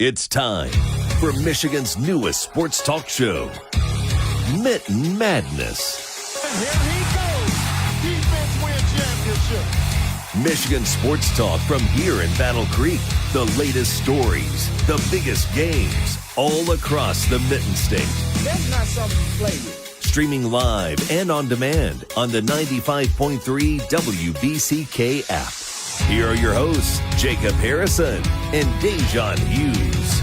It's time for Michigan's newest sports talk show, Mitten Madness. And here he goes. Defense win championship. Michigan sports talk from here in Battle Creek. The latest stories, the biggest games, all across the Mitten State. That's not something to play with. Streaming live and on demand on the 95.3 WBCK app. Here are your hosts, Jacob Harrison and Da'Jzon Hughes.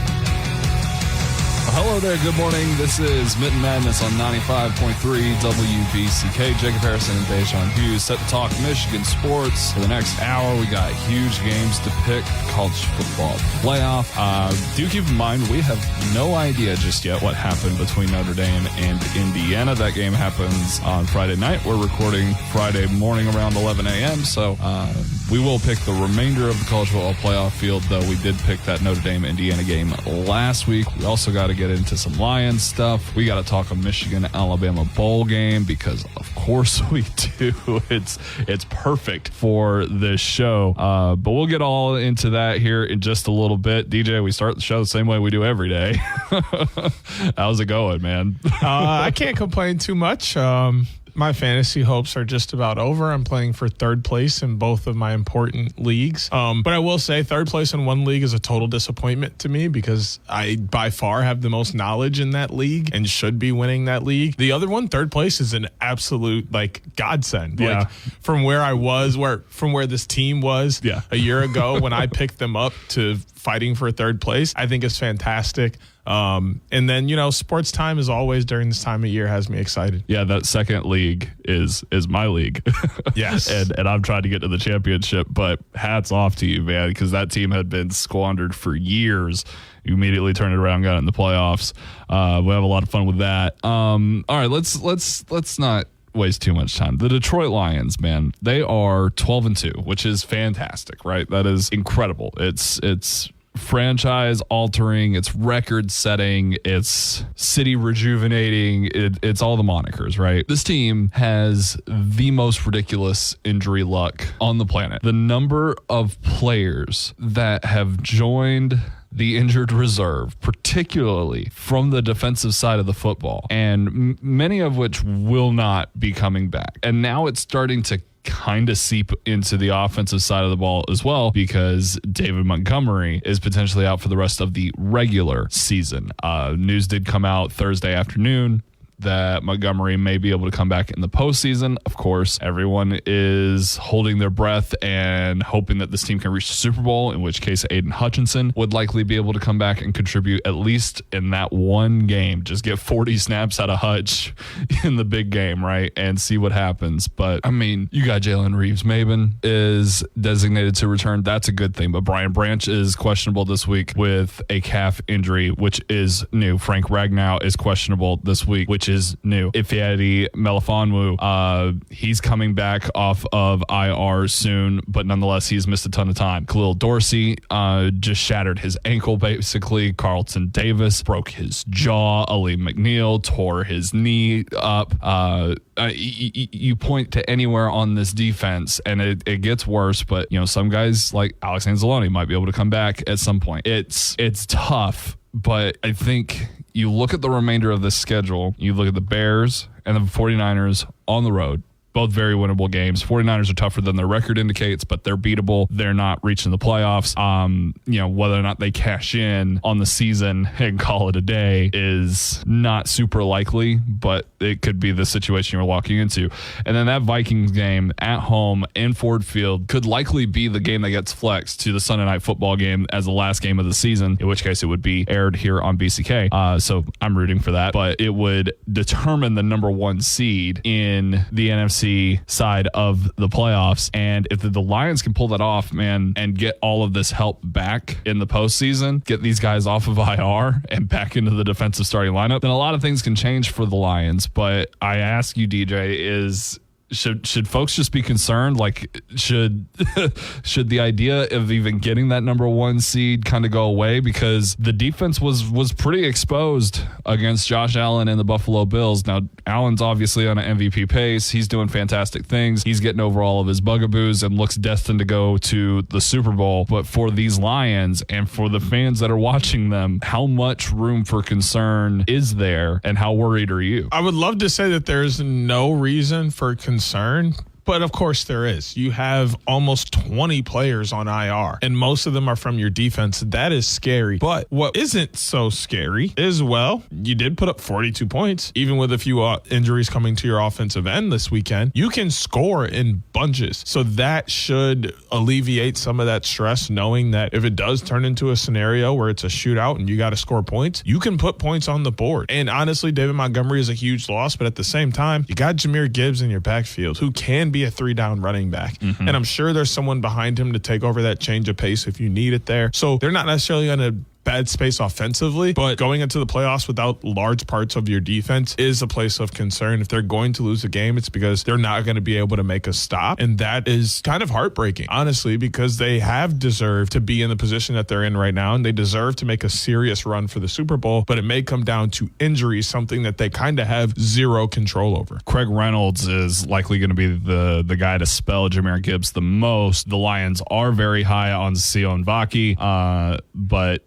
Hello there, good morning. This is Mitten Madness on 95.3 WBCK. Jacob Harrison and Da'Jzon Hughes set to talk Michigan sports. For the next hour, we got huge games to pick. College football playoff. Do keep in mind, we have no idea just yet what happened between Notre Dame and Indiana. That game happens on Friday night. We're recording Friday morning around 11 a.m., so we will pick the remainder of the college football playoff field, though we did pick that Notre Dame-Indiana game last week. We also got to get into some Lions stuff. We got to talk a Michigan-Alabama bowl game because, of course, we do. It's perfect for this show. But we'll get all into that here in just a little bit. DJ, we start the show the same way we do every day. How's it going, man? I can't complain too much. My fantasy hopes are just about over. I'm playing for third place in both of my important leagues. But I will say third place in one league is a total disappointment to me because I by far have the most knowledge in that league and should be winning that league. The other one, third place, is an absolute godsend. Yeah. From where I was, from where this team was a year ago when I picked them up to fighting for third place, I think it's fantastic. And then, sports time as always during this time of year has me excited. Yeah, that second league is my league. Yes. and I'm trying to get to the championship, but hats off to you, man, because that team had been squandered for years. You immediately turned it around, got it in the playoffs. We have a lot of fun with that. All right, let's not waste too much time. The Detroit Lions, man, they are 12-2, which is fantastic, right? That is incredible. It's franchise altering, it's record setting, it's city rejuvenating, it's all the monikers, right? This team has the most ridiculous injury luck on the planet. The number of players that have joined the injured reserve, particularly from the defensive side of the football, and many of which will not be coming back. And now it's starting to kind of seep into the offensive side of the ball as well, because David Montgomery is potentially out for the rest of the regular season. News did come out Thursday afternoon that Montgomery may be able to come back in the postseason. Of course, everyone is holding their breath and hoping that this team can reach the Super Bowl, in which case Aiden Hutchinson would likely be able to come back and contribute at least in that one game. Just get 40 snaps out of Hutch in the big game, right? And see what happens. But, I mean, you got Jalen Reeves-Maybin is designated to return. That's a good thing. But Brian Branch is questionable this week with a calf injury, which is new. Frank Ragnow is questionable this week, which is new. Ifeadi Melifonwu, he's coming back off of IR soon, but nonetheless, he's missed a ton of time. Khalil Dorsey just shattered his ankle, basically. Carlton Davis broke his jaw. Ali McNeil tore his knee up. You point to anywhere on this defense, and it gets worse, but some guys like Alex Anzalone might be able to come back at some point. It's tough, but I think you look at the remainder of this schedule, you look at the Bears and the 49ers on the road. Both very winnable games. 49ers are tougher than their record indicates, but they're beatable. They're not reaching the playoffs. Whether or not they cash in on the season and call it a day is not super likely, but it could be the situation you're walking into. And then that Vikings game at home in Ford Field could likely be the game that gets flexed to the Sunday Night Football game as the last game of the season, in which case it would be aired here on BCK. So I'm rooting for that, but it would determine the number one seed in the NFC side of the playoffs. And if the Lions can pull that off, man, and get all of this help back in the postseason, get these guys off of IR and back into the defensive starting lineup, then a lot of things can change for the Lions. But I ask you, DJ, is Should folks just be concerned? Like, should the idea of even getting that number 1 seed kind of go away? Because the defense was pretty exposed against Josh Allen and the Buffalo Bills. Now, Allen's obviously on an MVP pace. He's doing fantastic things. He's getting over all of his bugaboos and looks destined to go to the Super Bowl. But for these Lions and for the fans that are watching them, how much room for concern is there, and how worried are you? I would love to say that there's no reason for concern, but of course there is. You have almost 20 players on IR, and most of them are from your defense. That is scary. But what isn't so scary is, well, you did put up 42 points, even with a few injuries coming to your offensive end this weekend. You can score in bunches. So that should alleviate some of that stress, knowing that if it does turn into a scenario where it's a shootout and you got to score points, you can put points on the board. And honestly, David Montgomery is a huge loss, but at the same time, you got Jahmyr Gibbs in your backfield, who can be a 3-down running back. Mm-hmm. And I'm sure there's someone behind him to take over that change of pace if you need it there. So they're not necessarily going to bad space offensively, but going into the playoffs without large parts of your defense is a place of concern. If they're going to lose a game, it's because they're not going to be able to make a stop. And that is kind of heartbreaking, honestly, because they have deserved to be in the position that they're in right now, and they deserve to make a serious run for the Super Bowl, but it may come down to injuries, something that they kind of have zero control over. Craig Reynolds is likely going to be the guy to spell Jahmyr Gibbs the most. The Lions are very high on Sion Vaki, but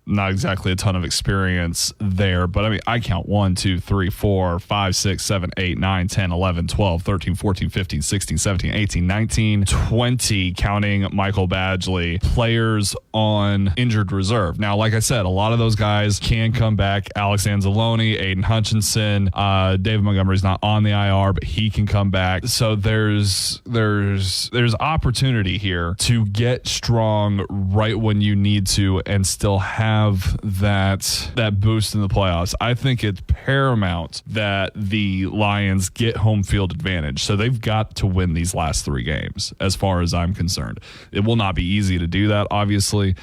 not exactly a ton of experience there. But I mean, I count 1, 2, 3, 4, 5, 6, 7, 8, 9, 10, 11, 12, 13, 14, 15, 16, 17, 18, 19, 20, counting Michael Badgley, players on injured reserve. Now, like I said, a lot of those guys can come back. Alex Anzalone, Aiden Hutchinson, David Montgomery's not on the IR, but he can come back. So there's opportunity here to get strong right when you need to and still have that boost in the playoffs. I think it's paramount that the Lions get home field advantage. So they've got to win these last 3 games, as far as I'm concerned. It will not be easy to do that, obviously.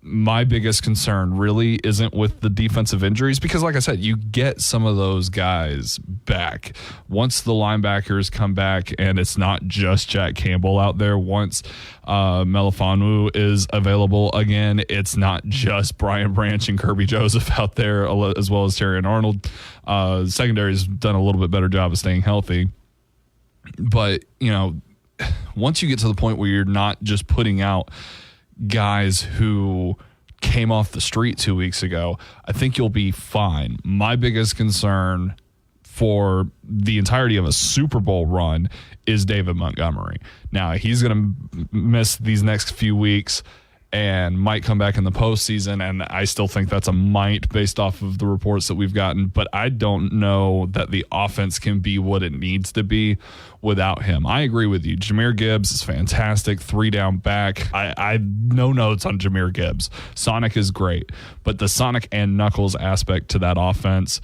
My biggest concern really isn't with the defensive injuries, because like I said, you get some of those guys back. Once the linebackers come back, and it's not just Jack Campbell out there, once Melifonwu is available again, it's not just Brian Branch and Kirby Joseph out there, as well as Terry and Arnold. Secondary's done a little bit better job of staying healthy. But, once you get to the point where you're not just putting out guys who came off the street 2 weeks ago, I think you'll be fine. My biggest concern for the entirety of a Super Bowl run is David Montgomery. Now, he's going to miss these next few weeks and might come back in the postseason, and I still think that's a might based off of the reports that we've gotten, but I don't know that the offense can be what it needs to be without him. I agree with you. Jahmyr Gibbs is fantastic, 3-down back. I no notes on Jahmyr Gibbs. Sonic is great, but the Sonic and Knuckles aspect to that offense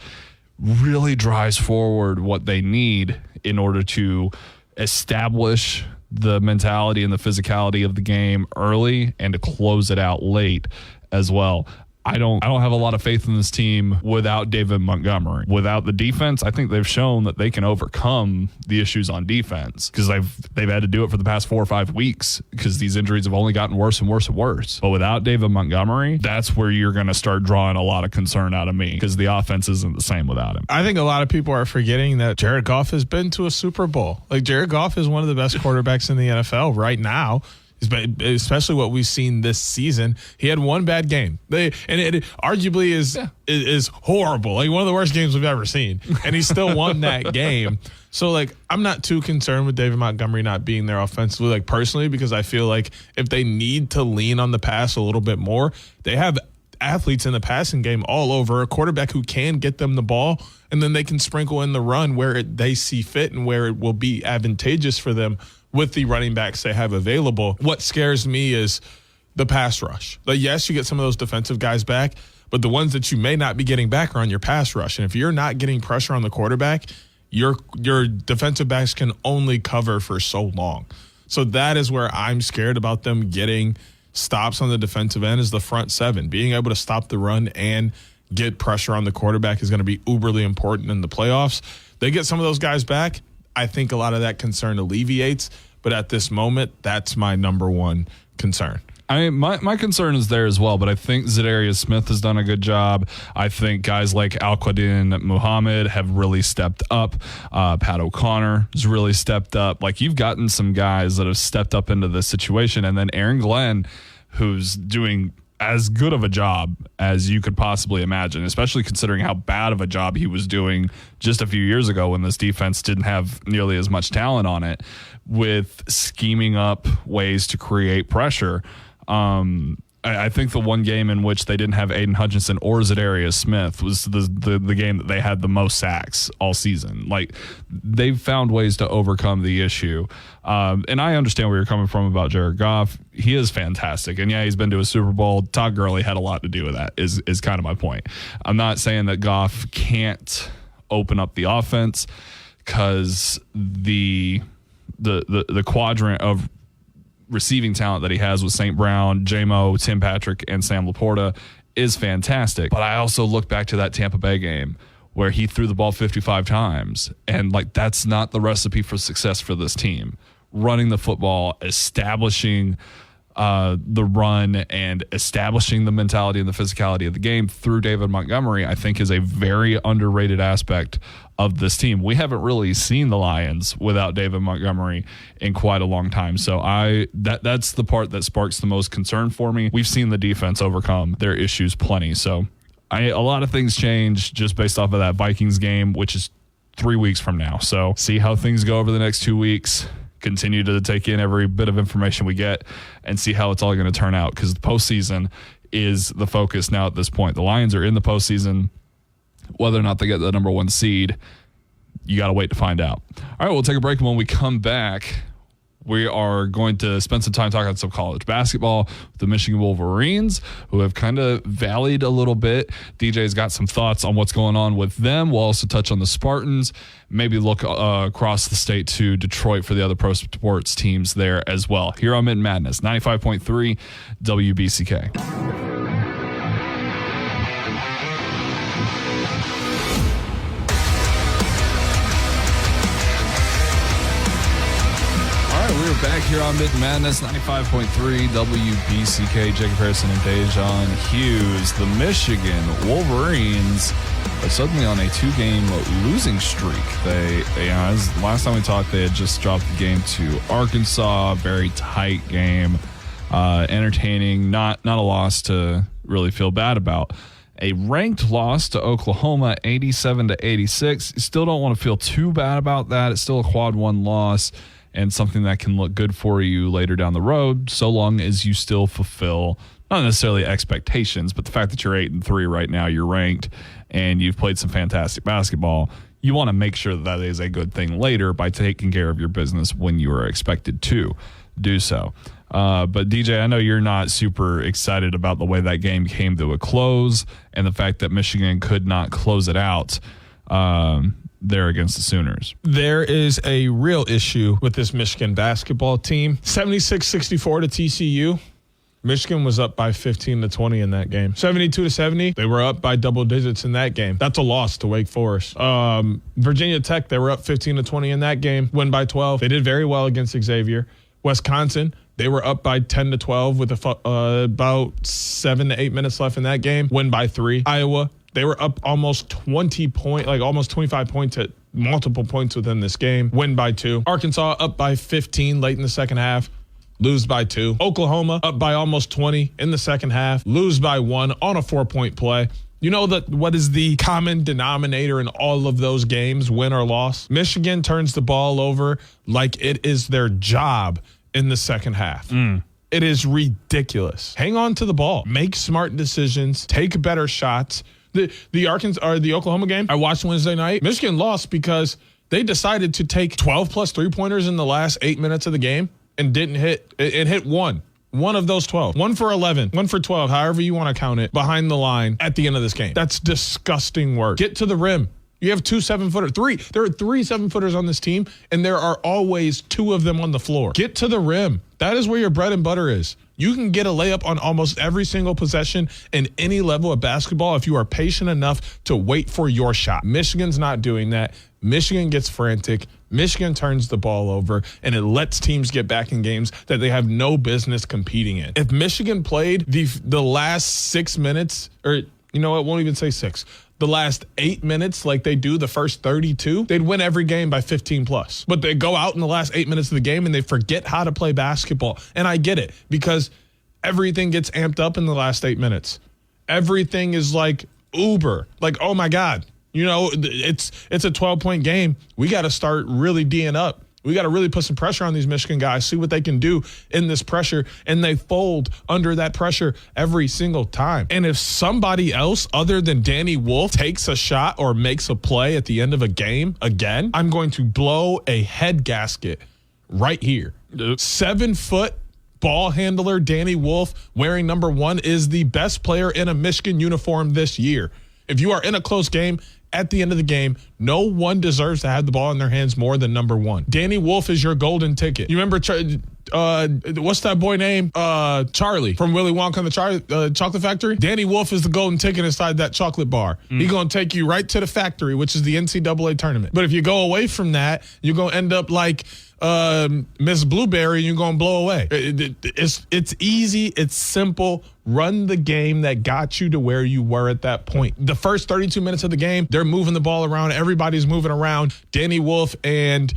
really drives forward what they need in order to establish the mentality and the physicality of the game early and to close it out late as well. I don't have a lot of faith in this team without David Montgomery. Without the defense, I think they've shown that they can overcome the issues on defense, because they've had to do it for the past 4 or 5 weeks because these injuries have only gotten worse and worse and worse. But without David Montgomery, that's where you're going to start drawing a lot of concern out of me, because the offense isn't the same without him. I think a lot of people are forgetting that Jared Goff has been to a Super Bowl. Like, Jared Goff is one of the best quarterbacks in the NFL right now. Especially what we've seen this season. He had one bad game. It arguably is horrible. Like, one of the worst games we've ever seen. And he still won that game. So, like, I'm not too concerned with David Montgomery not being there offensively, like, personally, because I feel like if they need to lean on the pass a little bit more, they have athletes in the passing game all over, a quarterback who can get them the ball, and then they can sprinkle in the run where they see fit and where it will be advantageous for them with the running backs they have available. What scares me is the pass rush. Like, yes, you get some of those defensive guys back, but the ones that you may not be getting back are on your pass rush. And if you're not getting pressure on the quarterback, your defensive backs can only cover for so long. So that is where I'm scared about them getting stops on the defensive end, is the front seven. Being able to stop the run and get pressure on the quarterback is going to be uberly important in the playoffs. They get some of those guys back, I think a lot of that concern alleviates. But at this moment, that's my number one concern. I mean, my concern is there as well, but I think Zadarius Smith has done a good job. I think guys like Al-Quadin Muhammad have really stepped up. Pat O'Connor has really stepped up. Like, you've gotten some guys that have stepped up into this situation, and then Aaron Glenn, who's doing as good of a job as you could possibly imagine, especially considering how bad of a job he was doing just a few years ago when this defense didn't have nearly as much talent on it, with scheming up ways to create pressure. I think the one game in which they didn't have Aiden Hutchinson or Zadarius Smith was the game that they had the most sacks all season. Like, they've found ways to overcome the issue. And I understand where you're coming from about Jared Goff. He is fantastic. And yeah, he's been to a Super Bowl. Todd Gurley had a lot to do with that, is kind of my point. I'm not saying that Goff can't open up the offense, because the quadrant of receiving talent that he has with St. Brown, J-Mo, Tim Patrick, and Sam Laporta is fantastic. But I also look back to that Tampa Bay game where he threw the ball 55 times. And, like, that's not the recipe for success for this team. Running the football, establishing the run, and establishing the mentality and the physicality of the game through David Montgomery, I think, is a very underrated aspect of this team. We haven't really seen the Lions without David Montgomery in quite a long time. So that's the part that sparks the most concern for me. We've seen the defense overcome their issues plenty. So a lot of things change just based off of that Vikings game, which is 3 weeks from now. So see how things go over the next 2 weeks. Continue to take in every bit of information we get and see how it's all going to turn out, because the postseason is the focus now at this point. The Lions are in the postseason. Whether or not they get the number 1 seed, you got to wait to find out. All right, we'll take a break. And when we come back, we are going to spend some time talking about some college basketball with the Michigan Wolverines, who have kind of valleyed a little bit. DJ's got some thoughts on what's going on with them. We'll also touch on the Spartans, maybe look across the state to Detroit for the other pro sports teams there as well. Here on Mitten Madness, 95.3 WBCK. We're back here on Mitten Madness, 95.3 WBCK. Jacob Harrison and Da'Jzon Hughes. The Michigan Wolverines are suddenly on a 2-game losing streak. As last time we talked, they had just dropped the game to Arkansas. Very tight game, entertaining. Not a loss to really feel bad about. A ranked loss to Oklahoma, 87-86. You still don't want to feel too bad about that. It's still a quad 1 loss, and something that can look good for you later down the road, so long as you still fulfill not necessarily expectations, but the fact that you're 8-3 right now, you're ranked, and you've played some fantastic basketball. You want to make sure that is a good thing later by taking care of your business when you are expected to do so. But DJ, I know you're not super excited about the way that game came to a close and the fact that Michigan could not close it out there against the Sooners. There is a real issue with this Michigan basketball team. 76-64 to TCU. Michigan was up by 15-20 in that game. 72-70, they were up by double digits in that game. That's a loss to Wake Forest. Virginia Tech, they were up 15-20 in that game, win by 12. They did very well against Xavier. Wisconsin, they were up by 10-12 with about 7 to 8 minutes left in that game, win by 3. Iowa, they were up almost 20 points, like almost 25 points at multiple points within this game, win by 2. Arkansas up by 15 late in the second half, lose by 2. Oklahoma up by almost 20 in the second half, lose by 1 on a 4-point play. You know what is the common denominator in all of those games, win or loss? Michigan turns the ball over like it is their job in the second half. It is ridiculous. Hang on to the ball. Make smart decisions. Take better shots. The Oklahoma game I watched Wednesday night, Michigan lost because they decided to take 12 plus 3-pointers in the last 8 minutes of the game and didn't hit. It hit one of those 12. 1 for 11, 1 for 12, however you want to count it, behind the line at the end of this game. That's disgusting work. Get to the rim. You have 2 7-footers. There are 3 7-footers on this team, and there are always 2 of them on the floor. Get to the rim. That is where your bread and butter is. You can get a layup on almost every single possession in any level of basketball if you are patient enough to wait for your shot. Michigan's not doing that. Michigan gets frantic. Michigan turns the ball over, and it lets teams get back in games that they have no business competing in. If Michigan played the last 6 minutes, or you know what, won't even say 6, the last 8 minutes like they do the first 32, they'd win every game by 15 plus. But they go out in the last 8 minutes of the game and they forget how to play basketball. And I get it, because everything gets amped up in the last 8 minutes. Everything is like uber, like, oh my God, you know, it's a 12-point game. We got to start really D'ing up. We got to really put some pressure on these Michigan guys, see what they can do in this pressure, and they fold under that pressure every single time. And if somebody else other than Danny Wolf takes a shot or makes a play at the end of a game again, I'm going to blow a head gasket right here. 7-foot ball handler Danny Wolf wearing number 1 is the best player in a Michigan uniform this year. If you are in a close game, at the end of the game, no one deserves to have the ball in their hands more than number 1. Danny Wolf is your golden ticket. You remember, what's that boy name? Charlie from Willy Wonka and the Chocolate Factory? Danny Wolf is the golden ticket inside that chocolate bar. He's going to take you right to the factory, which is the NCAA tournament. But if you go away from that, you're going to end up like Miss Blueberry, and you're going to blow away. It's easy. It's simple. Run the game that got you to where you were at that point. The first 32 minutes of the game, they're moving the ball around. Everybody's moving around. Danny Wolf and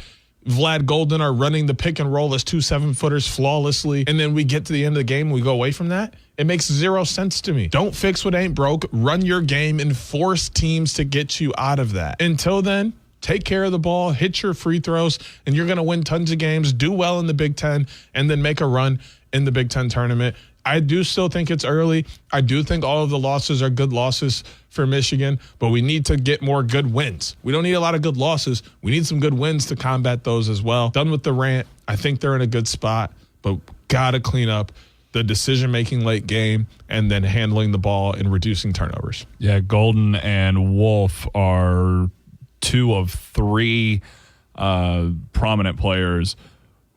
Vlad Golden are running the pick and roll as 2 7-footers flawlessly. And then we get to the end of the game and we go away from that. It makes zero sense to me. Don't fix what ain't broke. Run your game and force teams to get you out of that. Until then, take care of the ball, hit your free throws, and you're going to win tons of games, do well in the Big Ten, and then make a run in the Big Ten tournament. I do still think it's early. I do think all of the losses are good losses for Michigan, but we need to get more good wins. We don't need a lot of good losses. We need some good wins to combat those as well. Done with the rant. I think they're in a good spot, but got to clean up the decision-making late game and then handling the ball and reducing turnovers. Yeah, Golden and Wolf are 2 of 3 prominent players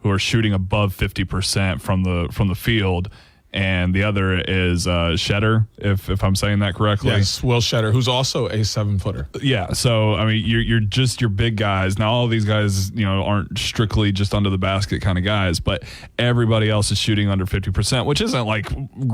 who are shooting above 50% from the field. And the other is Shetter, if I'm saying that correctly. Yes, Will Shetter, who's also a 7-footer. Yeah, so I mean, you're just your big guys. Now, all of these guys, you know, aren't strictly just under the basket kind of guys, but everybody else is shooting under 50%, which isn't like,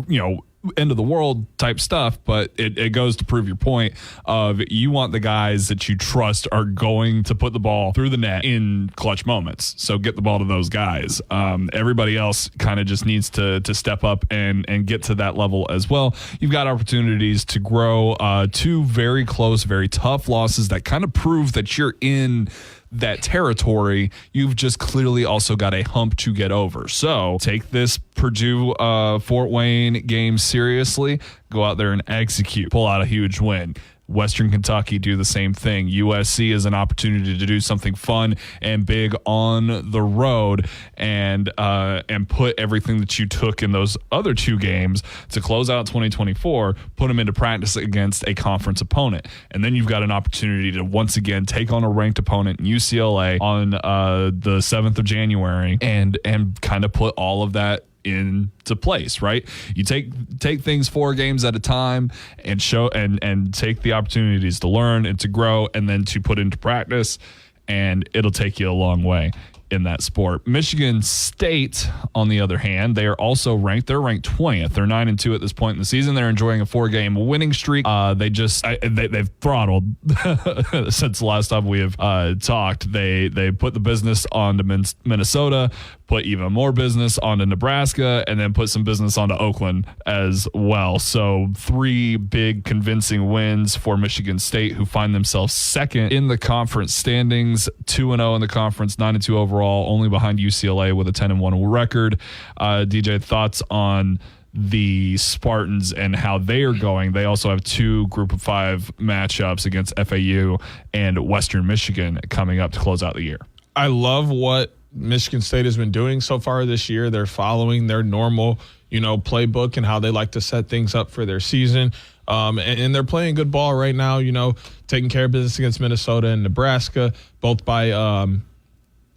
you know, end of the world type stuff, but it goes to prove your point of you want the guys that you trust are going to put the ball through the net in clutch moments. So get the ball to those guys. Everybody else kind of just needs to step up and get to that level as well. You've got opportunities to grow. 2 very close, very tough losses that kind of prove that you're in that territory. You've just clearly also got a hump to get over. So take this Purdue Fort Wayne game seriously. Go out there and execute. Pull out a huge win. Western Kentucky do the same thing. USC is an opportunity to do something fun and big on the road and put everything that you took in those other 2 games to close out 2024, put them into practice against a conference opponent. And then you've got an opportunity to once again take on a ranked opponent in UCLA on the 7th of January and kind of put all of that into place, right? You take things 4 games at a time and show and take the opportunities to learn and to grow and then to put into practice, and it'll take you a long way in that sport. Michigan State, on the other hand, they are also ranked. They're ranked 20th. They're 9-2 at this point in the season. They're enjoying a 4-game winning streak. They've throttled since the last time we have talked. They put the business onto Minnesota, put even more business onto Nebraska, and then put some business onto Oakland as well. So 3 big convincing wins for Michigan State, who find themselves second in the conference standings, 2-0 in the conference, 9-2 overall, only behind UCLA with a 10-1 record. DJ, thoughts on the Spartans and how they are going? They also have 2 Group of 5 matchups against FAU and Western Michigan coming up to close out the year. I love what Michigan State has been doing so far this year. They're following their normal, playbook and how they like to set things up for their season. And they're playing good ball right now, taking care of business against Minnesota and Nebraska, both by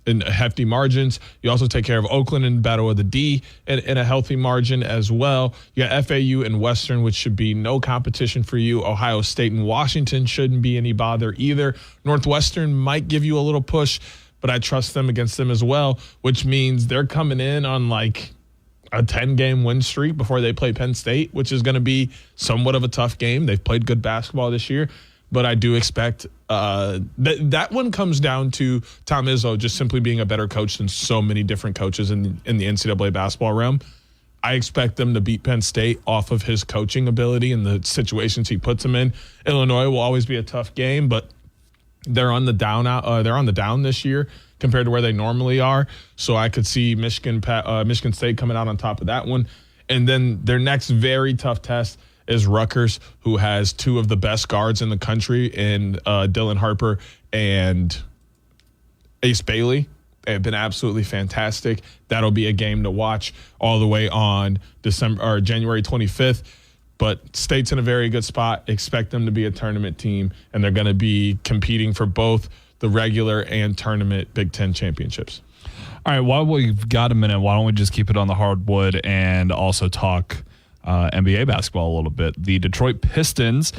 in hefty margins. You also take care of Oakland in Battle of the D in a healthy margin as well. You got FAU and Western, which should be no competition for you. Ohio State and Washington shouldn't be any bother either. Northwestern might give you a little push, but I trust them against them as well, which means they're coming in on like a 10-game win streak before they play Penn State, which is going to be somewhat of a tough game. They've played good basketball this year, but I do expect that one comes down to Tom Izzo just simply being a better coach than so many different coaches in the NCAA basketball realm. I expect them to beat Penn State off of his coaching ability and the situations he puts them in. Illinois will always be a tough game, but they're on the down this year compared to where they normally are. So I could see Michigan State coming out on top of that one. And then their next very tough test is Rutgers, who has two of the best guards in the country in Dylan Harper and Ace Bailey. They have been absolutely fantastic. That'll be a game to watch all the way on January 25th. But State's in a very good spot. Expect them to be a tournament team, and they're going to be competing for both the regular and tournament Big Ten championships. All right, while we've got a minute, why don't we just keep it on the hardwood and also talk NBA basketball a little bit. The Detroit Pistons,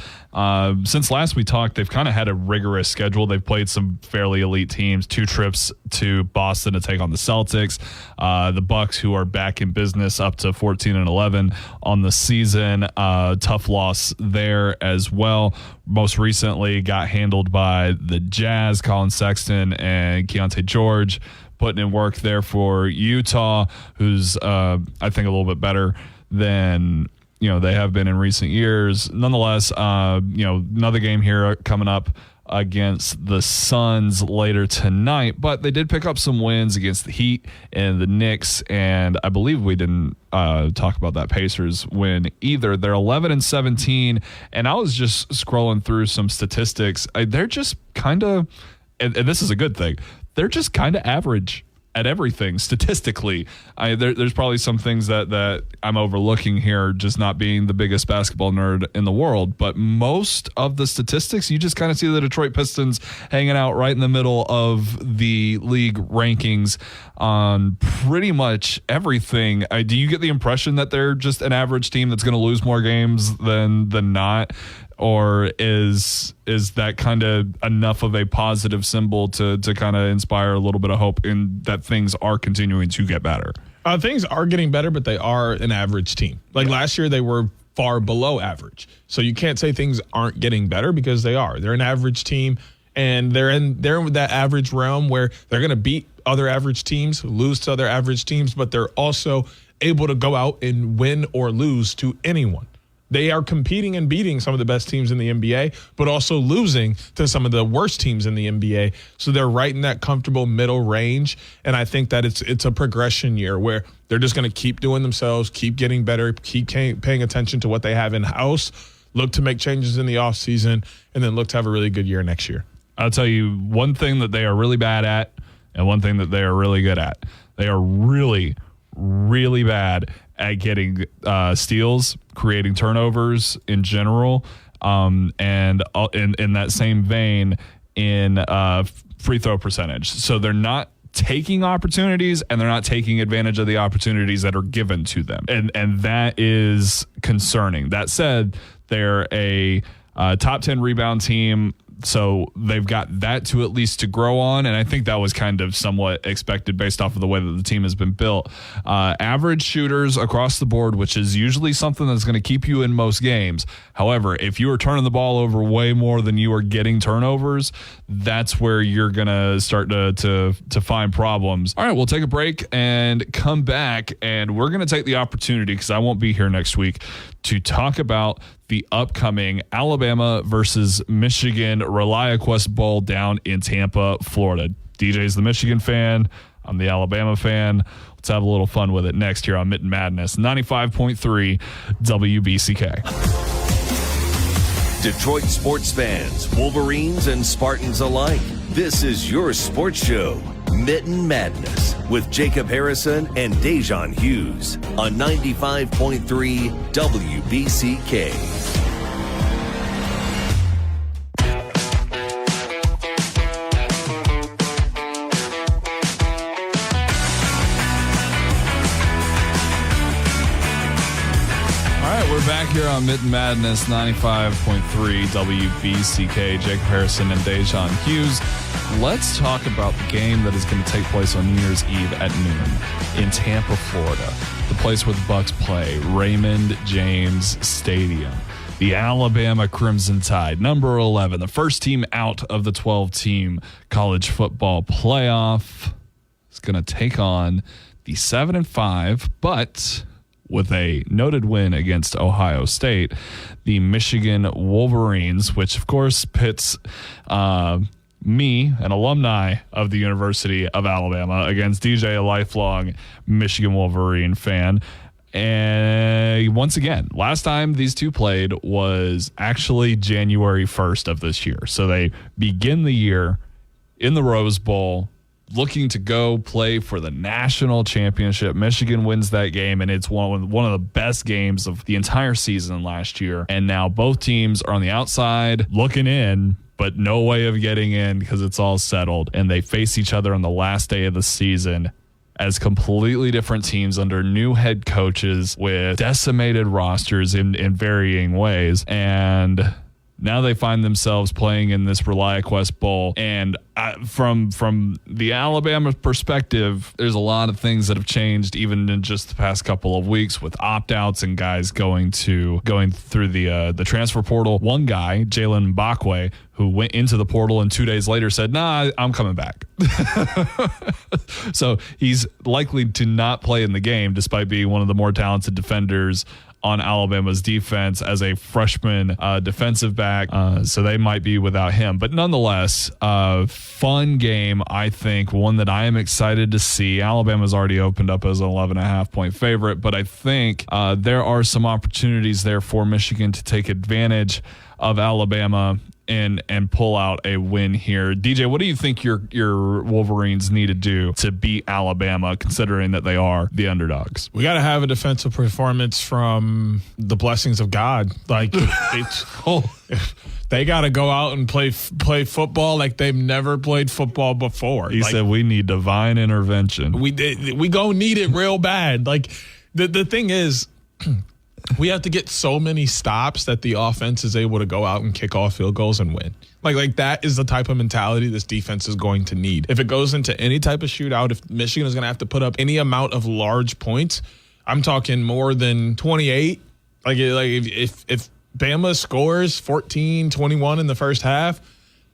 since last we talked, they've kind of had a rigorous schedule. They've played some fairly elite teams, 2 trips to Boston to take on the Celtics. The Bucks, who are back in business, up to 14-11 on the season. Tough loss there as well. Most recently got handled by the Jazz, Colin Sexton and Keontae George, putting in work there for Utah, who's I think a little bit better than they have been in recent years. Nonetheless, another game here coming up against the Suns later tonight, but they did pick up some wins against the Heat and the Knicks, and I believe we didn't talk about that Pacers win either. They're 11-17, and I was just scrolling through some statistics. They're just kind of, and this is a good thing, they're just kind of average at everything statistically. There's probably some things that I'm overlooking here, just not being the biggest basketball nerd in the world, but most of the statistics, you just kind of see the Detroit Pistons hanging out right in the middle of the league rankings on pretty much everything. Do you get the impression that they're just an average team that's going to lose more games than not? Or is that kind of enough of a positive symbol to kind of inspire a little bit of hope in that things are continuing to get better? Things are getting better, but they are an average team. Last year, they were far below average. So you can't say things aren't getting better because they are. They're an average team, and they're in that average realm where they're going to beat other average teams, lose to other average teams, but they're also able to go out and win or lose to anyone. They are competing and beating some of the best teams in the NBA, but also losing to some of the worst teams in the NBA. So they're right in that comfortable middle range. And I think that it's a progression year where they're just going to keep doing themselves, keep getting better, keep paying attention to what they have in-house, look to make changes in the offseason, and then look to have a really good year next year. I'll tell you one thing that they are really bad at and one thing that they are really good at. They are really, really bad at getting steals, creating turnovers in general, and in that same vein, in free throw percentage. So they're not taking opportunities and they're not taking advantage of the opportunities that are given to them, and that is concerning. That said, they're a top 10 rebound team. So they've got that to at least to grow on, and I think that was kind of somewhat expected based off of the way that the team has been built. Average shooters across the board, which is usually something that's going to keep you in most games. However, if you are turning the ball over way more than you are getting turnovers, that's where you're going to start to find problems. All right, we'll take a break and come back, and we're going to take the opportunity, because I won't be here next week, to talk about the upcoming Alabama versus Michigan ReliaQuest Bowl down in Tampa, Florida. DJ's the Michigan fan. I'm the Alabama fan. Let's have a little fun with it next here on Mitten Madness, 95.3 WBCK. Detroit sports fans, Wolverines and Spartans alike. This is your sports show, Mitten Madness, with Jacob Harrison and Da'Jzon Hughes on 95.3 WBCK. We're back here on Mitten Madness 95.3 WBCK. Jacob Harrison and Da'Jzon Hughes. Let's talk about the game that is going to take place on New Year's Eve at noon in Tampa, Florida, the place where the Bucks play, Raymond James Stadium. The Alabama Crimson Tide, number 11, the first team out of the 12-team college football playoff, is going to take on the 7-5, but with a noted win against Ohio State, the Michigan Wolverines, which of course pits me, an alumni of the University of Alabama, against DJ, a lifelong Michigan Wolverine fan. And once again, last time these two played was actually January 1st of this year. So they begin the year in the Rose Bowl, looking to go play for the national championship. Michigan wins that game, and it's one of the best games of the entire season last year. And now both teams are on the outside looking in, but no way of getting in because it's all settled. And they face each other on the last day of the season as completely different teams under new head coaches with decimated rosters in varying ways. And now they find themselves playing in this ReliaQuest Bowl. And from the Alabama perspective, there's a lot of things that have changed even in just the past couple of weeks with opt-outs and guys going through the transfer portal. One guy, Jalen Mbakwe, who went into the portal and 2 days later said, "Nah, I'm coming back." So he's likely to not play in the game despite being one of the more talented defenders on Alabama's defense as a freshman defensive back. So they might be without him. But nonetheless, fun game, I think, one that I am excited to see. Alabama's already opened up as an 11.5-point favorite, but I think there are some opportunities there for Michigan to take advantage of Alabama and pull out a win here. DJ, what do you think your Wolverines need to do to beat Alabama, considering that they are the underdogs? We got to have a defensive performance from the blessings of God. Like, they got to go out and play football like they've never played football before. He said we need divine intervention. We gonna need it real bad. Like, the thing is, we have to get so many stops that the offense is able to go out and kick off field goals and win. Like that is the type of mentality this defense is going to need. If it goes into any type of shootout, if Michigan is going to have to put up any amount of large points, I'm talking more than 28. Like if Bama scores 14-21 in the first half,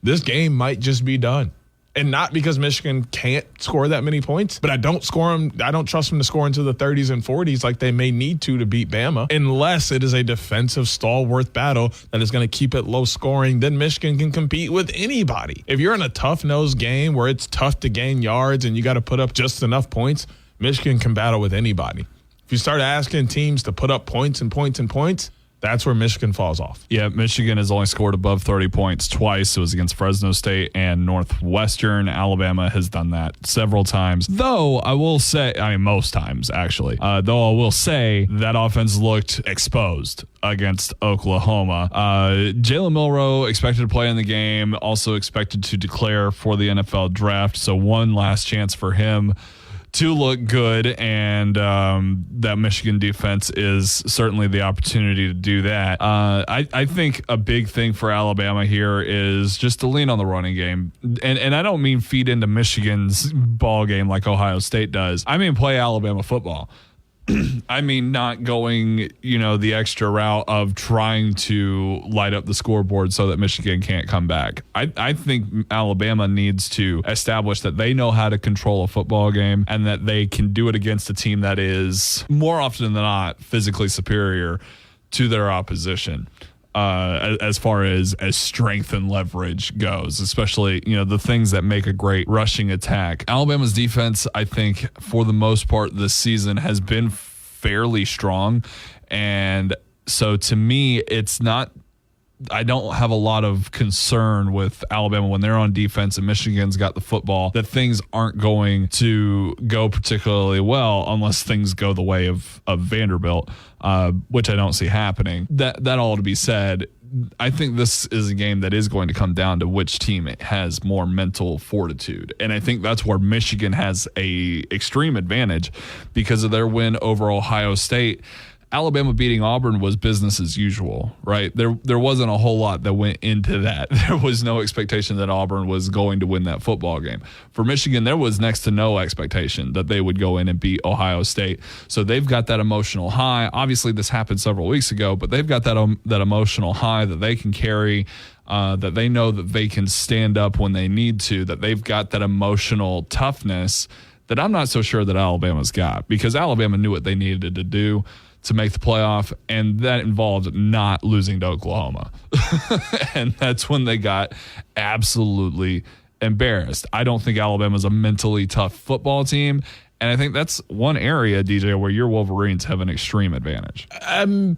this game might just be done. And not because Michigan can't score that many points, but I don't trust them to score into the 30s and 40s like they may need to beat Bama, unless it is a defensive stalwart battle that is going to keep it low scoring. Then Michigan can compete with anybody. If you're in a tough-nosed game where it's tough to gain yards and you got to put up just enough points, Michigan can battle with anybody. If you start asking teams to put up points and points and points, that's where Michigan falls off. Yeah, Michigan has only scored above 30 points twice. It was against Fresno State and Northwestern. Alabama has done that several times. Though I will say, most times actually. Though I will say that offense looked exposed against Oklahoma. Jalen Milroe expected to play in the game, also expected to declare for the NFL draft. So one last chance for him to look good, and that Michigan defense is certainly the opportunity to do that. I think a big thing for Alabama here is just to lean on the running game. And I don't mean feed into Michigan's ball game like Ohio State does. I mean play Alabama football. I mean, not going, the extra route of trying to light up the scoreboard so that Michigan can't come back. I think Alabama needs to establish that they know how to control a football game and that they can do it against a team that is more often than not physically superior to their opposition. As far as strength and leverage goes, especially, the things that make a great rushing attack. Alabama's defense, I think, for the most part this season has been fairly strong. And so to me, I don't have a lot of concern with Alabama when they're on defense and Michigan's got the football, that things aren't going to go particularly well unless things go the way of Vanderbilt, which I don't see happening. That all to be said, I think this is a game that is going to come down to which team has more mental fortitude. And I think that's where Michigan has a extreme advantage because of their win over Ohio State. Alabama beating Auburn was business as usual, right? There wasn't a whole lot that went into that. There was no expectation that Auburn was going to win that football game. For Michigan, there was next to no expectation that they would go in and beat Ohio State. So they've got that emotional high. Obviously, this happened several weeks ago, but they've got that emotional high that they can carry, that they know that they can stand up when they need to, that they've got that emotional toughness that I'm not so sure that Alabama's got, because Alabama knew what they needed to do to make the playoff, and that involved not losing to Oklahoma. And that's when they got absolutely embarrassed. I don't think Alabama's a mentally tough football team, and I think that's one area, DJ, where your Wolverines have an extreme advantage.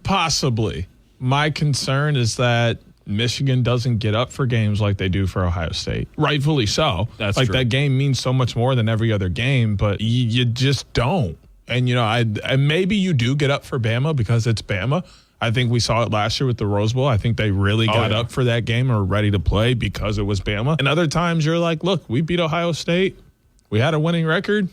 Possibly. My concern is that Michigan doesn't get up for games like they do for Ohio State. Rightfully so. That's like true. That game means so much more than every other game, but you just don't. And, and maybe you do get up for Bama because it's Bama. I think we saw it last year with the Rose Bowl. I think they really got up for that game or ready to play because it was Bama. And other times you're like, look, we beat Ohio State. We had a winning record.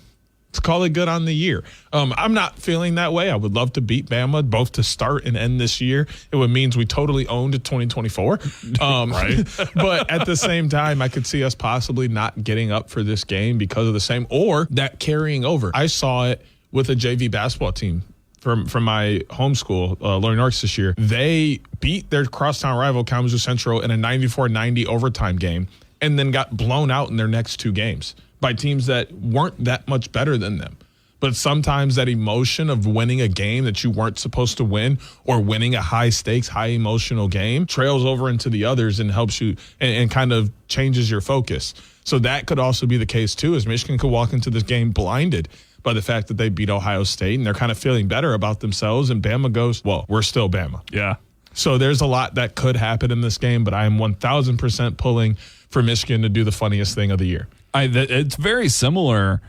Let's call it good on the year. I'm not feeling that way. I would love to beat Bama both to start and end this year. It would mean we totally owned 2024. Right. But at the same time, I could see us possibly not getting up for this game because of the same, or that carrying over. I saw it with a JV basketball team from my home school, Learning Arts, this year. They beat their crosstown rival, Kalamazoo Central, in a 94-90 overtime game and then got blown out in their next two games by teams that weren't that much better than them. But sometimes that emotion of winning a game that you weren't supposed to win, or winning a high-stakes, high-emotional game, trails over into the others and helps you and kind of changes your focus. So that could also be the case, too, as Michigan could walk into this game blinded by the fact that they beat Ohio State, and they're kind of feeling better about themselves, and Bama goes, well, we're still Bama. Yeah. So there's a lot that could happen in this game, but I am 1,000% pulling for Michigan to do the funniest thing of the year. It's very similar,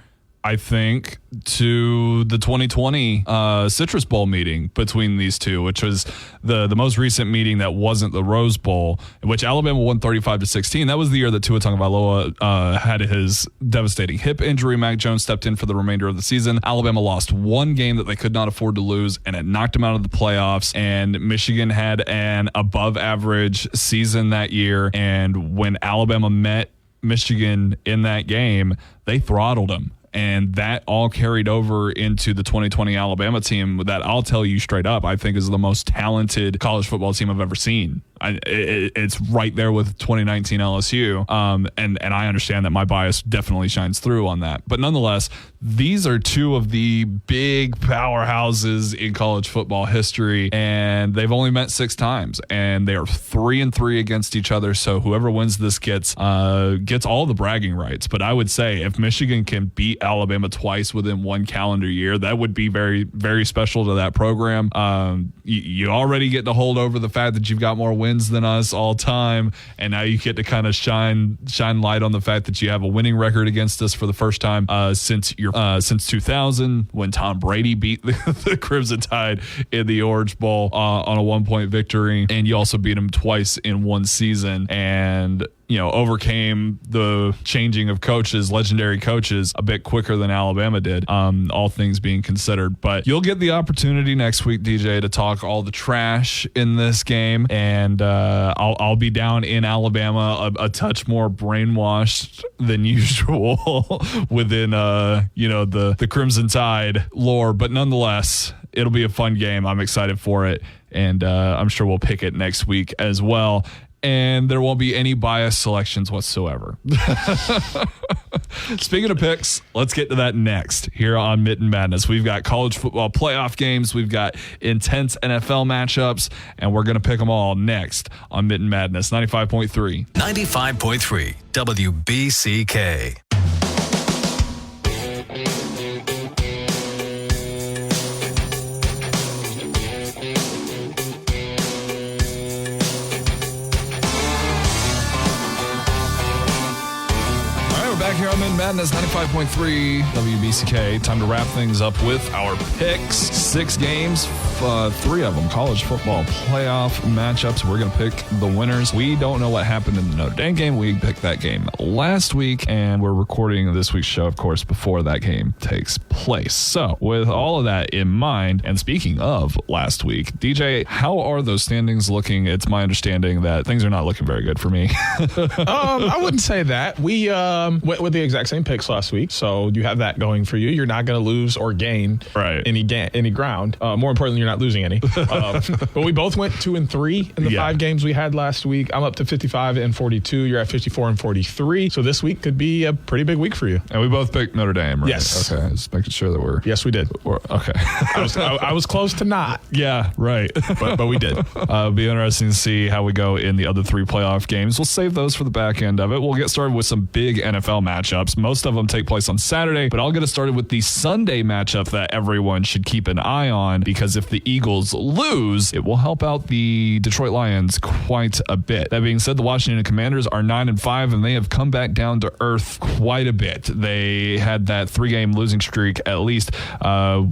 I think, to the 2020 Citrus Bowl meeting between these two, which was the most recent meeting that wasn't the Rose Bowl, in which Alabama won 35-16. That was the year that Tua Tagovailoa had his devastating hip injury. Mac Jones stepped in for the remainder of the season. Alabama lost one game that they could not afford to lose, and it knocked them out of the playoffs. And Michigan had an above-average season that year. And when Alabama met Michigan in that game, they throttled them. And that all carried over into the 2020 Alabama team that, I'll tell you straight up, I think is the most talented college football team I've ever seen. It's right there with 2019 LSU. And I understand that my bias definitely shines through on that. But nonetheless, these are two of the big powerhouses in college football history, and they've only met 6 times, and they are 3-3 against each other. So whoever wins this gets all the bragging rights. But I would say if Michigan can beat Alabama twice within one calendar year, that would be very, very special to that program. You already get to hold over the fact that you've got more wins than us all time, and now you get to kind of shine light on the fact that you have a winning record against us for the first time since 2000, when Tom Brady beat the Crimson Tide in the Orange Bowl on a 1-point victory, and you also beat them twice in one season, and overcame the changing of coaches, legendary coaches, a bit quicker than Alabama did, all things being considered. But you'll get the opportunity next week, DJ, to talk all the trash in this game, and I'll be down in Alabama a touch more brainwashed than usual within the Crimson Tide lore. But nonetheless, it'll be a fun game. I'm excited for it, and I'm sure we'll pick it next week as well. And there won't be any biased selections whatsoever. Speaking of picks, let's get to that next here on Mitten Madness. We've got college football playoff games. We've got intense NFL matchups, and we're going to pick them all next on Mitten Madness. 95.3. 95.3 WBCK. Here on Mitten Madness, 95.3 WBCK. Time to wrap things up with our picks. 6 games, three of them, college football playoff matchups. We're going to pick the winners. We don't know what happened in the Notre Dame game. We picked that game last week, and we're recording this week's show, of course, before that game takes place. So with all of that in mind, and speaking of last week, DJ, how are those standings looking? It's my understanding that things are not looking very good for me. I wouldn't say that. We went with the exact same picks last week, so you have that going for you. You're not going to lose or gain any ground. More importantly, you're not losing any. But we both went 2-3 in the 5 games we had last week. I'm up to 55-42. You're at 54-43. So this week could be a pretty big week for you. And we both picked Notre Dame, right? Yes. Okay, just making sure that we're... Yes, we did. Okay. I was close to not. Yeah, right. but we did. It'll be interesting to see how we go in the other 3 playoff games. We'll save those for the back end of it. We'll get started with some big NFL matchups. Most of them take place on Saturday, but I'll get us started with the Sunday matchup that everyone should keep an eye on, because if the Eagles lose, it will help out the Detroit Lions quite a bit. That being said, the Washington Commanders are 9-5, and they have come back down to earth quite a bit. They had that 3-game losing streak, at least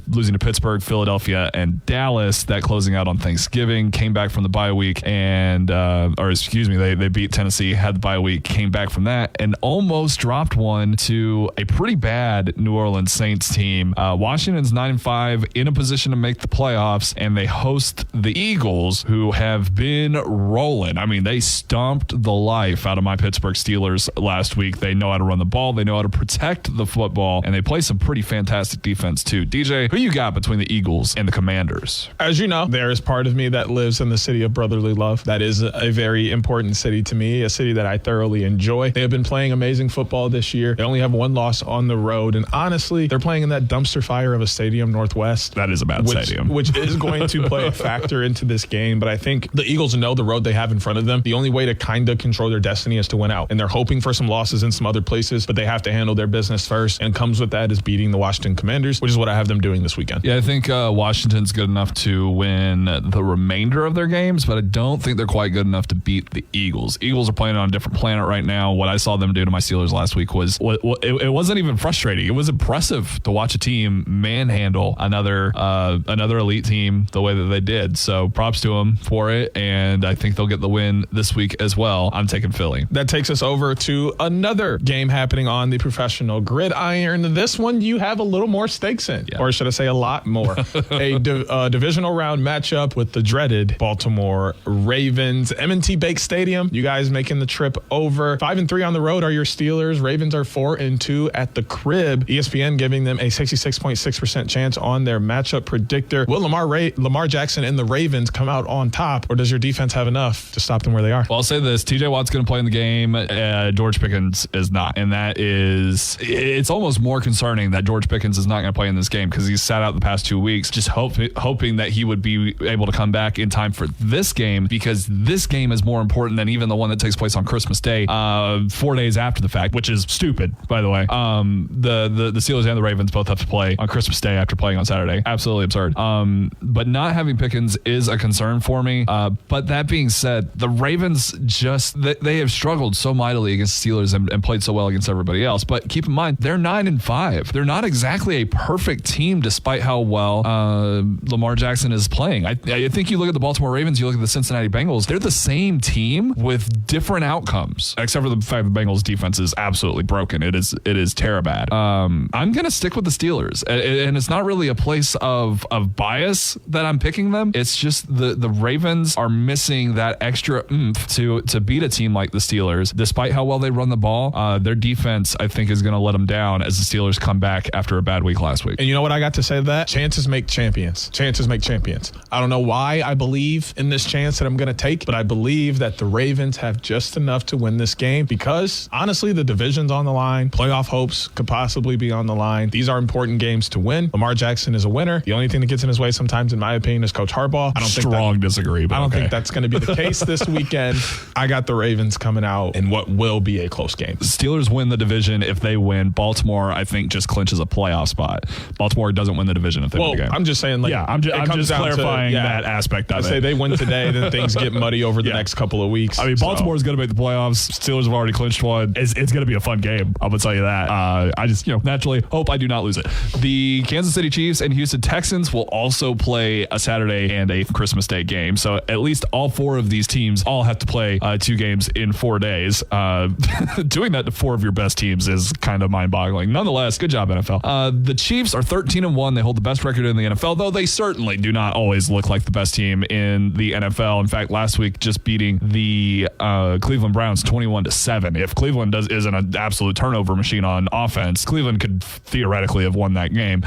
losing to Pittsburgh, Philadelphia, and Dallas. That closing out on Thanksgiving, came back from the bye week, and they beat Tennessee, had the bye week, came back from that, and almost dropped one to a pretty bad New Orleans Saints team. Washington's 9-5, in a position to make the playoffs, and they host the Eagles, who have been rolling. I mean, they stomped the life out of my Pittsburgh Steelers last week. They know how to run the ball, they know how to protect the football, and they play some pretty fantastic defense too. DJ, who you got between the Eagles and the Commanders? As you know, there is part of me that lives in the city of brotherly love. That is a very important city to me, a city that I thoroughly enjoy. They have been playing amazing football this year. They only have 1 loss on the road, and honestly, they're playing in that dumpster fire of a stadium, Northwest. That is a bad stadium. Which is going to play a factor into this game, but I think the Eagles know the road they have in front of them. The only way to kind of control their destiny is to win out, and they're hoping for some losses in some other places, but they have to handle their business first, and comes with that is beating the Washington Commanders, which is what I have them doing this weekend. Yeah, I think Washington's good enough to win the remainder of their games, but I don't think they're quite good enough to beat the Eagles. Eagles are playing on a different planet right now. What I saw them do to my Steelers last week was it wasn't even frustrating. It was impressive to watch a team manhandle another elite team the way that they did. So props to them for it, and I think they'll get the win this week as well. I'm taking Philly. That takes us over to another game happening on the professional gridiron. This one you have a little more stakes in, or should I say a lot more. A divisional round matchup with the dreaded Baltimore Ravens. M&T Bank Stadium. You guys making the trip over. 5-3 on the road are your Steelers. Ravens are 4-2 at the crib. ESPN giving them a 66.6% chance on their matchup predictor. Will Lamar Jackson and the Ravens come out on top, or does your defense have enough to stop them where they are? Well, I'll say this. TJ Watt's going to play in the game. George Pickens is not. And it's almost more concerning that George Pickens is not going to play in this game, because he's sat out the past 2 weeks, just hoping that he would be able to come back in time for this game, because this game is more important than even the one that takes place on Christmas Day, 4 days after the fact, which is stupid, by the way. The Steelers and the Ravens both have to play on Christmas Day after playing on Saturday. Absolutely absurd. But not having Pickens is a concern for me. But that being said, the Ravens they have struggled so mightily against the Steelers and played so well against everybody else. But keep in mind, they're 9-5. They're not exactly a perfect team, despite how well Lamar Jackson is playing. I think you look at the Baltimore Ravens, you look at the Cincinnati Bengals, they're the same team with different outcomes, except for the fact the Bengals defense is absolutely broken. It is terrible bad. I'm going to stick with the Steelers, and it's not really a place of bias that I'm picking them. It's just the Ravens are missing that extra oomph to beat a team like the Steelers, despite how well they run the ball. Their defense, I think, is going to let them down as the Steelers come back after a bad week last week. And you know what I got to say to that? Chances make champions. Chances make champions. I don't know why I believe in this chance that I'm going to take, but I believe that the Ravens have just enough to win this game, because honestly, the division's on the line. Playoff hopes could possibly be on the line. These are important games to win. Lamar Jackson is a winner. The only thing that gets in his way sometimes, in my opinion, is Coach Harbaugh. I don't disagree, but I don't think that's going to be the case this weekend. I got the Ravens coming out in what will be a close game. The Steelers win the division if they win. Baltimore, I think, just clinches a playoff spot. Baltimore doesn't win the division if they win the game. I'm just saying, I'm just clarifying that aspect of it. Say they win today, then things get muddy over the next couple of weeks. I mean, Baltimore is going to make the playoffs. Steelers have already clinched one. It's going to be a fun game. I'm going to tell you that. I just, naturally hope I do not lose it. The Kansas City Chiefs and Houston Texans will also also play a Saturday and a Christmas Day game. So at least all 4 of these teams all have to play 2 games in 4 days. Doing that to 4 of your best teams is kind of mind-boggling. Nonetheless, good job, NFL. The Chiefs are 13-1. They hold the best record in the NFL, though they certainly do not always look like the best team in the NFL. In fact, last week just beating the Cleveland Browns 21-7. If Cleveland isn't an absolute turnover machine on offense, Cleveland could theoretically have won that game.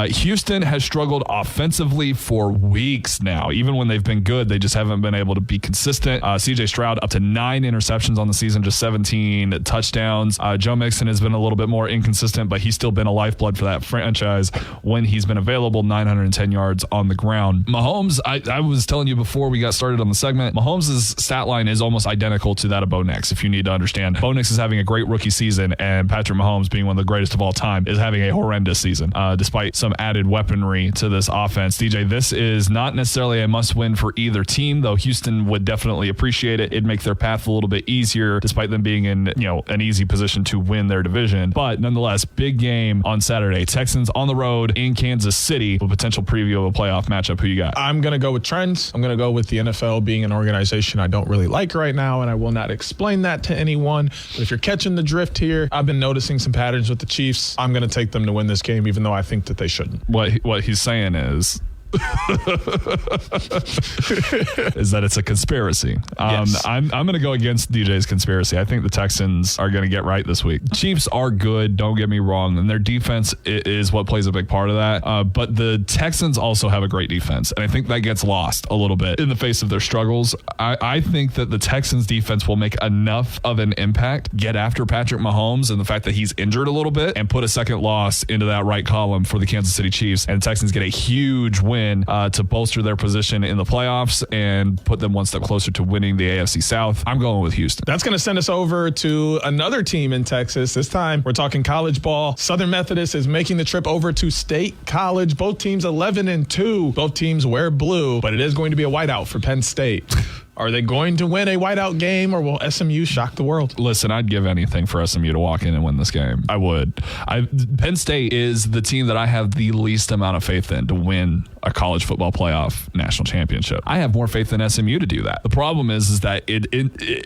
Houston has struggled offensively for weeks now. Even when they've been good, they just haven't been able to be consistent. CJ Stroud up to 9 interceptions on the season, just 17 touchdowns. Joe Mixon has been a little bit more inconsistent, but he's still been a lifeblood for that franchise when he's been available. 910 yards on the ground. Mahomes, I was telling you before we got started on the segment, Mahomes' stat line is almost identical to that of Bo Nix, if you need to understand. Bo Nix is having a great rookie season, and Patrick Mahomes, being one of the greatest of all time, is having a horrendous season, despite some added weaponry to this offense. DJ, this is not necessarily a must-win for either team, though Houston would definitely appreciate it. It'd make their path a little bit easier, despite them being in an easy position to win their division. But nonetheless, big game on Saturday. Texans on the road in Kansas City. A potential preview of a playoff matchup. Who you got? I'm going to go with trends. I'm going to go with the NFL being an organization I don't really like right now, and I will not explain that to anyone. But if you're catching the drift here, I've been noticing some patterns with the Chiefs. I'm going to take them to win this game, even though I think that they shouldn't. What he's saying is that it's a conspiracy. Yes. I'm going to go against DJ's conspiracy. I think the Texans are going to get right this week. Chiefs are good, don't get me wrong, and their defense is what plays a big part of that. But the Texans also have a great defense, and I think that gets lost a little bit in the face of their struggles. I think that the Texans defense will make enough of an impact, get after Patrick Mahomes and the fact that he's injured a little bit, and put a second loss into that right column for the Kansas City Chiefs, and the Texans get a huge win to bolster their position in the playoffs and put them one step closer to winning the AFC South. I'm going with Houston. That's going to send us over to another team in Texas. This time, we're talking college ball. Southern Methodist is making the trip over to State College. Both teams 11-2. Both teams wear blue, but it is going to be a whiteout for Penn State. Are they going to win a whiteout game, or will SMU shock the world? Listen, I'd give anything for SMU to walk in and win this game. I would. Penn State is the team that I have the least amount of faith in to win a college football playoff national championship. I have more faith in SMU to do that. The problem is that it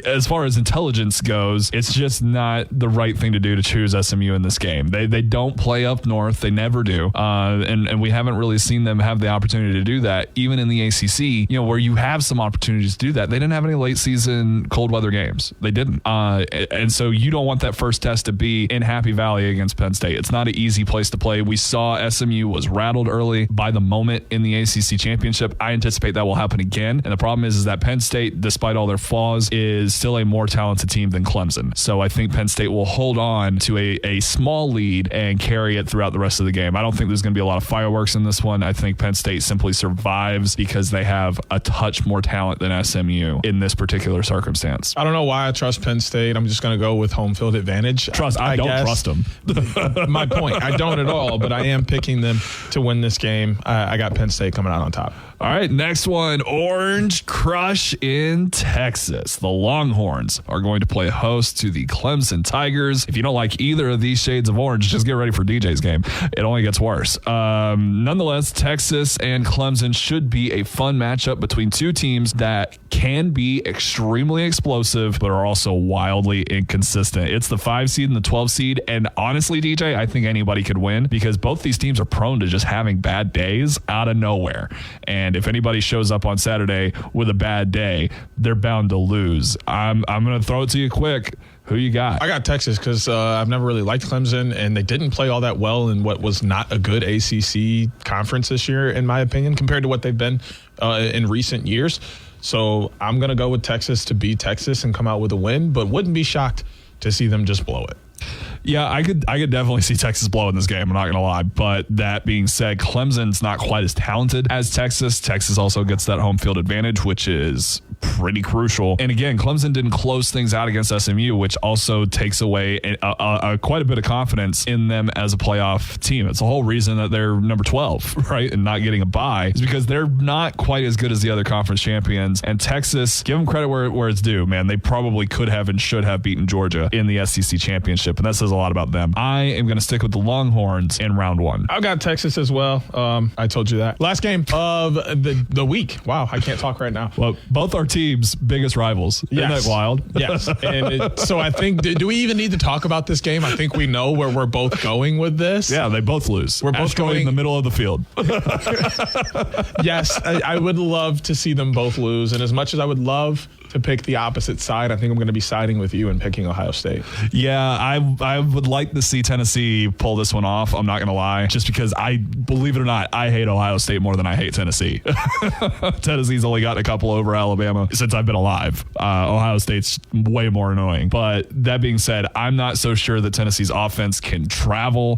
as far as intelligence goes, it's just not the right thing to do to choose SMU in this game. They don't play up north. They never do. And we haven't really seen them have the opportunity to do that, even in the ACC, where you have some opportunities to do that. They didn't have any late season cold weather games. They didn't. And so you don't want that first test to be in Happy Valley against Penn State. It's not an easy place to play. We saw SMU was rattled early by the moment in the ACC championship. I anticipate that will happen again. And the problem is that Penn State, despite all their flaws, is still a more talented team than Clemson. So I think Penn State will hold on to a small lead and carry it throughout the rest of the game. I don't think there's going to be a lot of fireworks in this one. I think Penn State simply survives because they have a touch more talent than SMU in this particular circumstance. I don't know why I trust Penn State. I'm just going to go with home field advantage. I don't trust them. My point. I don't at all, but I am picking them to win this game. I got Penn State coming out on top. All right, next one, Orange Crush in Texas. The Longhorns are going to play host to the Clemson Tigers. If you don't like either of these shades of orange, just get ready for DJ's game. It only gets worse. Nonetheless, Texas and Clemson should be a fun matchup between two teams that can be extremely explosive, but are also wildly inconsistent. It's the 5 seed and the 12 seed, and honestly, DJ, I think anybody could win because both these teams are prone to just having bad days out of nowhere. And if anybody shows up on Saturday with a bad day, they're bound to lose. I'm going to throw it to you quick. Who you got? I got Texas because I've never really liked Clemson, and they didn't play all that well in what was not a good ACC conference this year, in my opinion, compared to what they've been in recent years. So I'm going to go with Texas to beat Texas and come out with a win, but wouldn't be shocked to see them just blow it. Yeah, I could definitely see Texas blowing this game. I'm not going to lie. But that being said, Clemson's not quite as talented as Texas. Texas also gets that home field advantage, which is pretty crucial. And again, Clemson didn't close things out against SMU, which also takes away quite a bit of confidence in them as a playoff team. It's the whole reason that they're number 12, right, and not getting a bye is because they're not quite as good as the other conference champions. And Texas, give them credit where it's due, man. They probably could have and should have beaten Georgia in the SEC championship. And that says says a lot about them. I am going to stick with the Longhorns in round one. I've got Texas as well. I told you that. Last game of the week. Wow, I can't talk right now. Well, both our teams' biggest rivals. Yes. Isn't that wild? Yes. And so I think, do we even need to talk about this game? I think we know where we're both going with this. Yeah, they both lose. We're both going in the middle of the field. Yes, I would love to see them both lose. And as much as I would love to pick the opposite side, I think I'm going to be siding with you and picking Ohio State. Yeah, I would like to see Tennessee pull this one off. I'm not going to lie. Just because believe it or not, I hate Ohio State more than I hate Tennessee. Tennessee's only gotten a couple over Alabama since I've been alive. Ohio State's way more annoying. But that being said, I'm not so sure that Tennessee's offense can travel,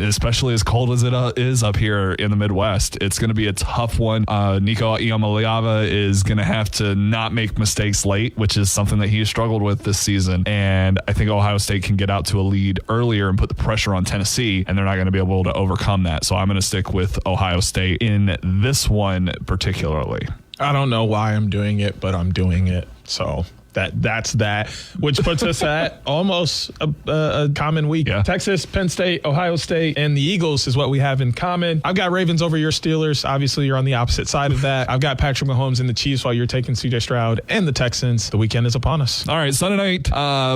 especially as cold as it is up here in the Midwest. It's going to be a tough one. Nico Iamaleava is going to have to not make mistakes late, which is something that he has struggled with this season. And I think Ohio State can get out to a lead earlier and put the pressure on Tennessee, and they're not going to be able to overcome that. So I'm going to stick with Ohio State in this one particularly. I don't know why I'm doing it, but I'm doing it. So that's that, which puts us at almost a common week. Yeah. Texas, Penn State, Ohio State, and the Eagles is what we have in common. I've got Ravens over your Steelers. Obviously, you're on the opposite side of that. I've got Patrick Mahomes and the Chiefs while you're taking CJ Stroud and the Texans. The weekend is upon us. All right, Sunday night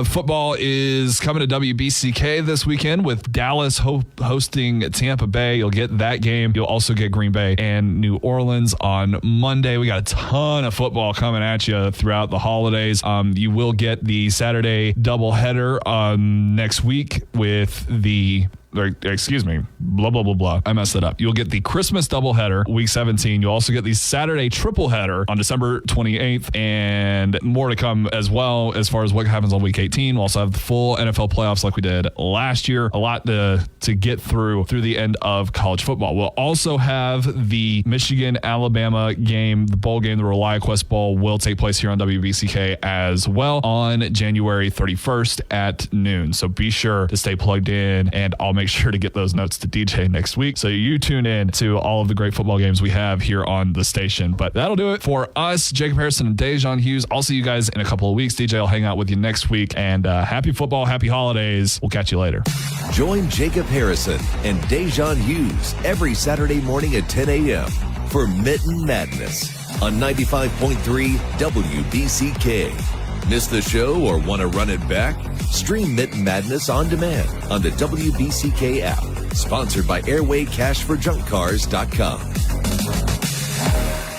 football is coming to WBCK this weekend with Dallas hosting Tampa Bay. You'll get that game. You'll also get Green Bay and New Orleans on Monday. We got a ton of football coming at you throughout the holidays. You will get the Saturday doubleheader next week with blah, blah, blah, blah. I messed it up. You'll get the Christmas doubleheader, week 17. You'll also get the Saturday tripleheader on December 28th, and more to come as well as far as what happens on week 18. We'll also have the full NFL playoffs like we did last year. A lot to get through the end of college football. We'll also have the Michigan-Alabama game, the bowl game, the ReliaQuest Bowl will take place here on WBCK as well on January 31st at noon. So be sure to stay plugged in, and I'll make sure to get those notes to DJ next week so you tune in to all of the great football games we have here on the station. But that'll do it for us. Jacob Harrison and Da'Jzon Hughes. I'll see you guys in a couple of weeks. DJ will hang out with you next week, and happy football, happy holidays. We'll catch you later. Join Jacob Harrison and Da'Jzon Hughes every Saturday morning at 10 a.m. for Mitten Madness on 95.3 WBCK. Miss the show or want to run it back? Stream Mitten Madness on demand on the WBCK app. Sponsored by AirwayCashforJunkCars.com.